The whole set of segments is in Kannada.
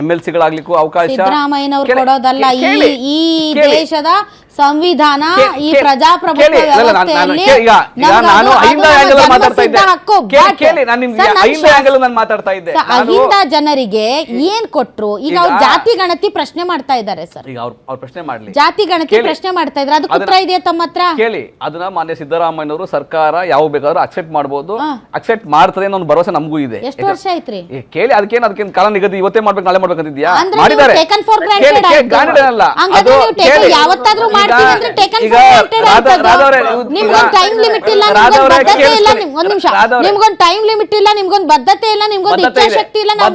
MLC-ಗಳಾಗ್ಲಿಕ್ಕೂ ಅವಕಾಶ ಸಿದ್ದರಾಮಯ್ಯನವರು ಕೊಡೋದಲ್ಲ. ಈ ದೇಶದ ಸಂವಿಧಾನ, ಈ ಪ್ರಜಾಪ್ರಭುತ್ವ ವ್ಯವಸ್ಥೆಯಲ್ಲಿ ಅಹಿಂದ ಜನರಿಗೆ ಏನ್ ಕೊಟ್ರು? ಈಗ ಅವ್ರು ಜಾತಿ ಗಣತಿ ಪ್ರಶ್ನೆ ಮಾಡ್ತಾ ಇದ್ದಾರೆ ಸರ್. ಈಗ ಅವ್ರ ಪ್ರಶ್ನೆ ಮಾಡ್ಲಿ, ಜಾತಿ ಗಣತಿ ಪ್ರಶ್ನೆ ಮಾಡ್ತಾ ಇದ್ದಾರೆ, ಅದಕ್ಕೆ ಉತ್ತರ ಇದೆಯಾ ತಮ್ಮ ಹತ್ರ? ಕೇಳಿ, ಅದನ್ನ ಮಾನ್ಯ ಸಿದ್ದರಾಮಯ್ಯನವರು ಸರ್ಕಾರ ಯಾವ ಬೇಕಾದ್ರೂ ಅಕ್ಸೆಪ್ಟ್ ಮಾಡಬಹುದು, ಅಕ್ಸೆಪ್ಟ್ ಮಾಡ್ತದೆ ಅನ್ನೋ ಒಂದು ಭರವಸೆ ನಮಗೂ ಇದೆ. ಎಷ್ಟು ವರ್ಷ ಆಯ್ತ್ರಿ ಕೇಳಿ? ಅದಕ್ಕೇನು ಕಾಲ ನಿಗದಿ ಇವತ್ತೇ ಮಾಡ್ಬೇಕು ನಾಳೆ ಮಾಡ್ಬೇಕಂತಿದ್ಯಾ? ಮಾಡಿದ್ದಾರೆ. ನಿಮ್ಗೊಂದು ಟೈಮ್ ಲಿಮಿಟ್ ಇಲ್ಲ, ನಿಮ್ಗೊಂದು ಟೈಮ್ ಲಿಮಿಟ್ ಇಲ್ಲ, ನಿಮ್ಗೊಂದು ಬದ್ಧತೆ ಇಲ್ಲ, ನಿಮ್ಗೊಂದು ಇಚ್ಛಾಶಕ್ತಿ ಇಲ್ಲ. ನಾವು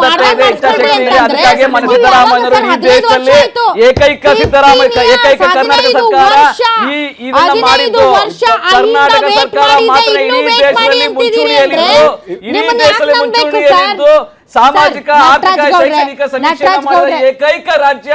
ಏಕೈಕ ಸಿದ್ದರಾಮಯ್ಯ, ಏಕೈಕ ಕರ್ನಾಟಕ ಸರ್ಕಾರ ಮಾಡಿದ್ದು. ಕರ್ನಾಟಕ ಸರ್ಕಾರ ಮಾತ್ರ ಇಡೀ ದೇಶದಲ್ಲಿ ಮುಂಚೂಣಿಯಲ್ಲಿದ್ದು, ಇಡೀ ದೇಶದಲ್ಲಿ ಮುಂಚೂಣಿಯಲ್ಲಿದ್ದು ಸಾಮಾಜಿಕ ಆರ್ಥಿಕ ಶೈಕ್ಷಣಿಕ ಸಮೀಕ್ಷೆ ಮಾಡಿದ ಏಕೈಕ ರಾಜ್ಯ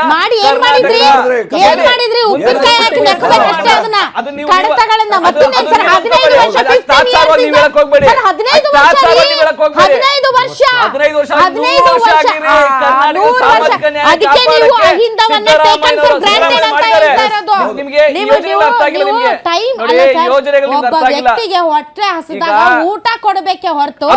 ವ್ಯಕ್ತಿಗೆ ಹೊಟ್ಟೆ ಹಸಿದಾಗ ಊಟ ಕೊಡಬೇಕೆ ಹೊರತು